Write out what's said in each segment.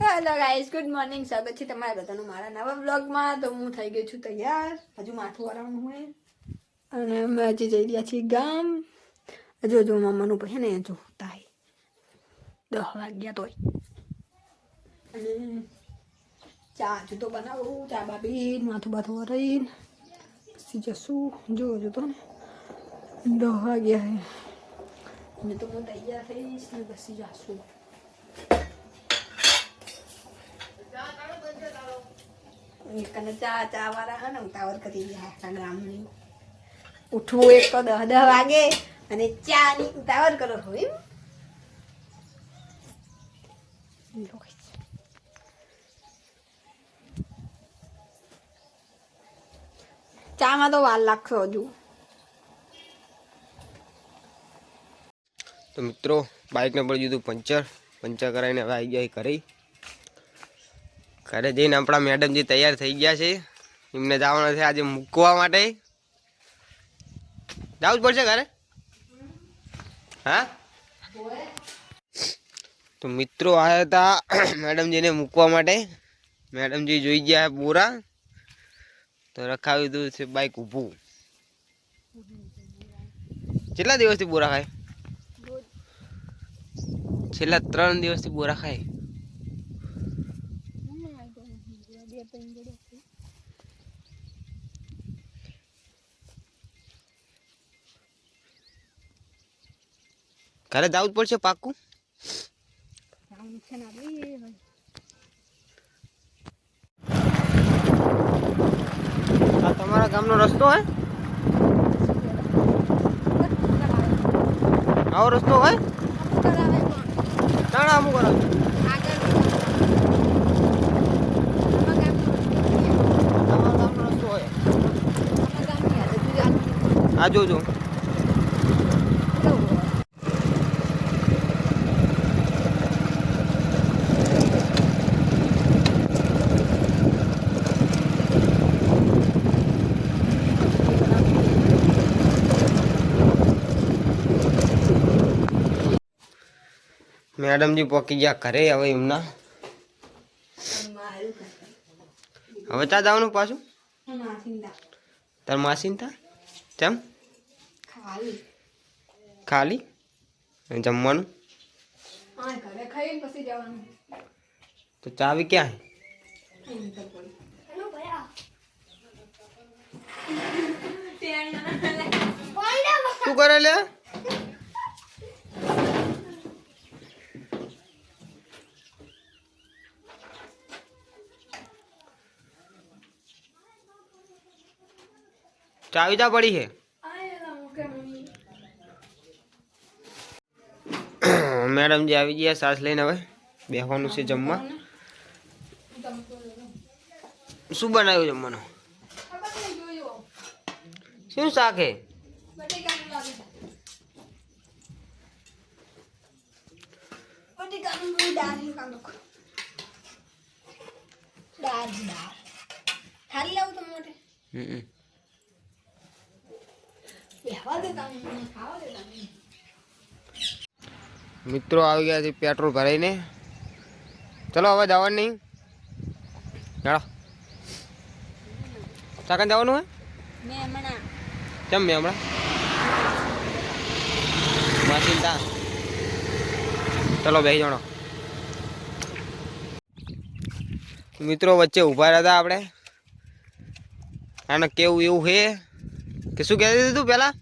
Hello guys, good morning. સ્વાગત છે તમારા બધાનું મારા નવા વ્લોગમાં. તો હું થઈ ગઈ છું તૈયાર. હજુ માથું વાળવાનું હોય અને અમે હજી જઈ રહ્યા છીએ ગામ. હજુ મમ્માનું પછી ને જો થાય 10 વાગ્યા તોય. અને ચા હજુ તો બનાવું. ચા બાબી માથું બાથું વરાઈને પછી જશું. જો હજુ તો ને 10 વાગ્યા હે અને તો હું તૈયાર થઈશ ને પછી જશું. ચા વાળા હે ને ઉતાવળ કરી રહ્યા ગામની. ઉઠવું એક તો 10 વાગે અને ચા ની ઉતાવળ કરો હોય. ચા માં તો વાર લાગશે હજુ. તો મિત્રો બાઇકને પડી દીધું પંચર કરાવીને હવે આવી ગયા ઘરે જઈને આપણા મેડમજી તૈયાર થઈ ગયા છે. એમને જવાના છે આજે મૂકવા માટે. જવું જ પડશે ઘરે. હા તો મિત્રો આવ્યા હતા મેડમજીને મૂકવા માટે. મેડમજી જોઈ ગયા બોરા તો રખાવી દીધું છે બાઇક ઊભું. કેટલા દિવસથી બોરા ખાય? છેલ્લા 3 દિવસથી બોરા ખાય. ઘરે જવું જ પડશે પાક્કું. આ તમારા ગામનો રસ્તો હે? આવો રસ્તો હોય? ના અમુક કરાવે. આ જોજો. મેડમજી પોકી ગયા ઘરે. હવે એમના હવે ચા જવાનું પાછું. તાર માસીન થા કેમ ખાલી જમવાનું તો ચાવી ક્યાં શું કરે લે? ચાવી જા પડી છે. મેડમજી આવી ગયા સાસ લઈને. હવે બેસવાનું છે જમવા. શું બનાવ્યું જમવાનું? શું શાક હે? મિત્રો આવી ગયા છે પેટ્રોલ ભરાઈને. ચલો હવે જવાનું નહીં. ચાલો ચાકન જવાનું હે કેમ? મેં હમણાં માસીનતા. ચલો બેસી જાણો. મિત્રો વચ્ચે ઊભા રહ્યા હતા આપણે. આને કેવું એવું છે કે શું કહેતી હતી તું પેલા?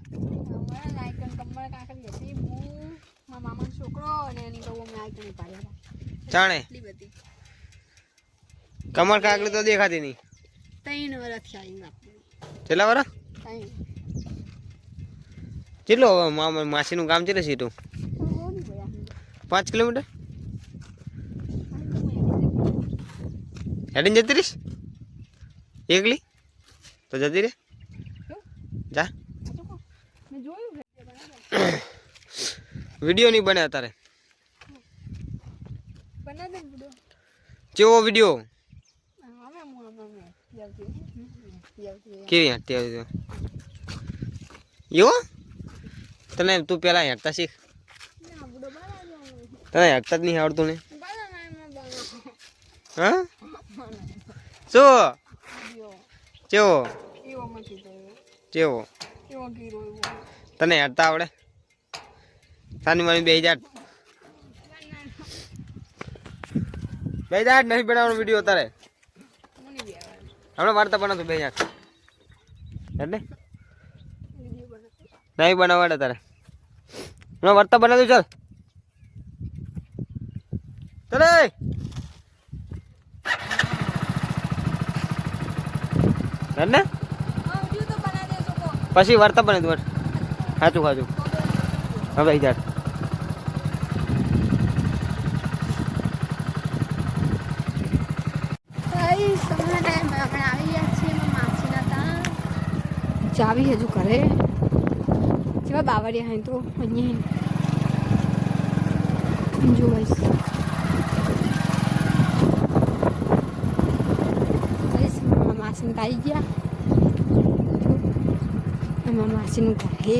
જાણે કમર કાકડી તો દેખાતી નહીં. 3 વર્ષ કેટલા વર્ષ? કેટલો માસીનું ગામ છે સીટું? 5 કિલોમીટર હેડીને જતી રહીશ એકલી તો જતી રે. જા વિડીયો નહીં બને અત્યારે. કેવો વિડીયો? કેવી હેઠતી આવી એવો? તને તું પેલા હેઠતા શીખ. તને હેઠતા જ નહીં આવડતું ને. હા શું ચેવો ચેવો તને હેડતા આવડે સાની માની 2000 નહીં બનાવવાનો વિડીયો તારે હમણાં વાર્તા બનાવતો 2000 એટલે નહીં બનાવવાડે તારે હમણાં વાર્તા બનાવતું ચાલ ચાલે ને પછી વાર્તા બને તું સાચું ખાચું હવે 2000 ચાવી હજુ કરે જેવા બાવળિયા હે તો અહીંયા જો માસીને આવી ગયા એમાં માસીનું ઘરે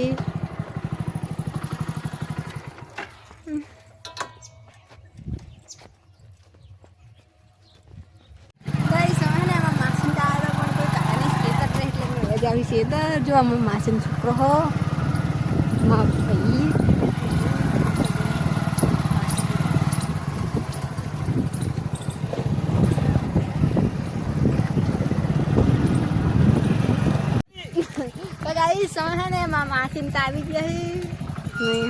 આવી છે જો આમાં માસીનો છોકરો હો મારો ભાઈ ને માસીને તો આવી ગયા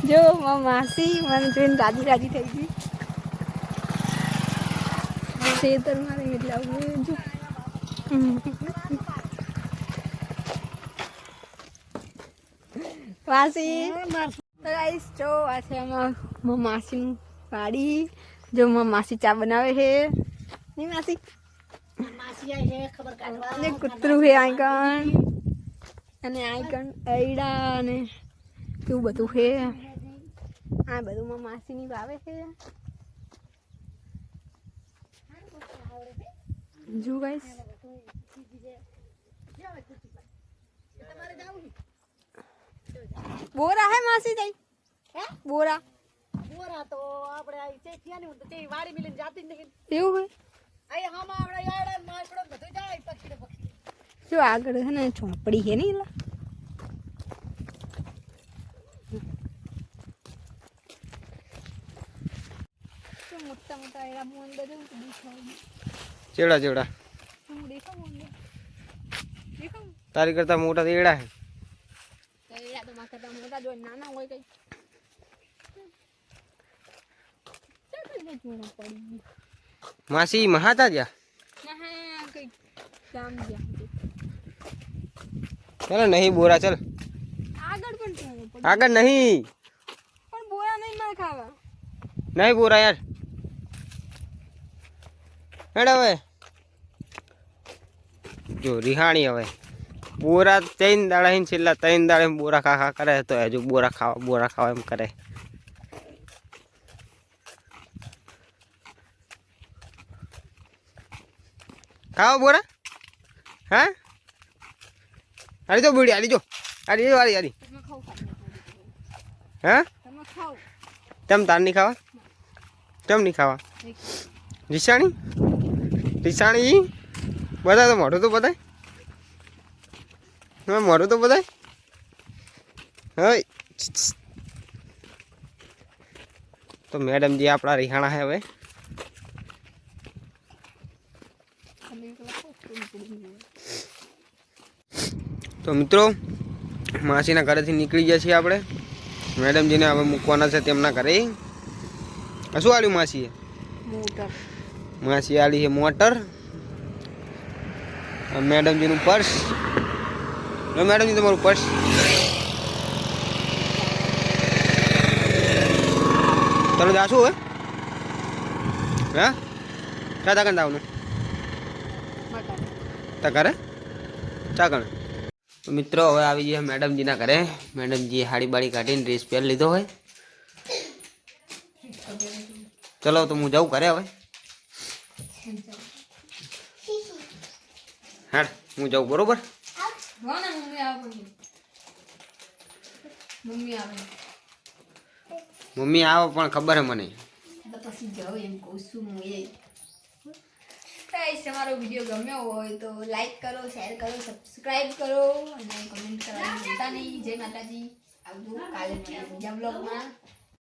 જો માસી મને જોઈને રાજી રાજી થઈ ગઈ ખેતર મારે એટલે આવું જો માસી જો આ છે અમારા માસીનું વાડી જો માસી ચા બનાવે છે નહીં માસી અને કૂતરું છે આઈકન અને આઈકન એડા અને એવું બધું છે આ બધું માસીની વાવે છે જો ગાઈસ બોરા હે માસી જઈ હે બોરા તો આપણે ચેઠિયાની તો તે વાડી મિલીને જાતી નહીં એવું હે આય હામાં આપણે યાડા માકડો બધું જાય પક્ષી જો આગળ છે ને ઝોપડી છે ને એલા તો મોટા મોટા એરા મુ અંદર જો ચેડા ચેડા હું દેખાવ તારી કરતા મોટા એડા હે એરા તો માકડા મોટા જો નાના હોય કઈ માસી મહાતા જા ના કઈ જામ ગયા ચાલ નહીં બોરા ચાલ આગળ પણ આગળ નહીં પણ બોરા નહીં માર ખાવા નહીં બોરા યાર હેડ હવે જો રિહાણી હવે બોરા 3 દાડા hin છેલ્લા 3 દાડે બોરા ખા કરે તો હજુ બોરા ખાવા એમ કરે ખાઓ બોરા હા આલી જો બુડી આલી જો આલી હા તમ તાર નહીં ખાવા તમ નહીં ખાવા રિસાણી બધા તો મોઢું તો બધાય મોઢું તો બધાય હા તો મેડમજી આપણા રિહાણા હે હવે તો મિત્રો માસીના ઘરેથી નીકળી ગયા છીએ આપણે મેડમજીને હવે મૂકવાના છે તેમના ઘરે શું આલ્યું માસીએ માસી આલી છે મોટર મેડમજીનું પર્સ મેડમજી તમારું પર્સ ચાલો જાશું હવે હા ક્યાં તાકણ આવનું તા ઘરે ચાકણ તો મિત્રો હવે આવી ગયા મેડમજીના ઘરે મેડમજીએ હાડી બાડી કાઢીને ડ્રેસ પહેરી લીધો હોય ચલો તો હું જાઉં ઘરે હવે હા હું જાઉં બરોબર મમ્મી આવે પણ ખબર હે મને પછી જાઉં એમ કહું છું હું એ ગાઈસ તમારો વિડીયો ગમ્યો હોય તો લાઈક કરો શેર કરો સબસ્ક્રાઇબ કરો અને કમેન્ટ કરવાનું ભૂલતા નહીં જય માતાજી આવજો કાલે મળીએ બીજા બ્લોગમાં